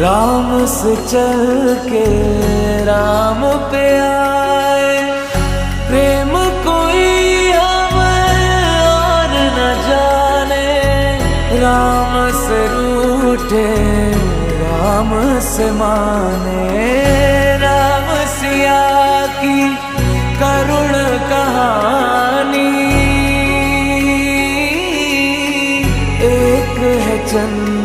राम से चल के राम पे आए। प्रेम कोई हमें और न जाने, राम से रूठे राम से माने। राम सिया की करुण कहानी, एक है चंद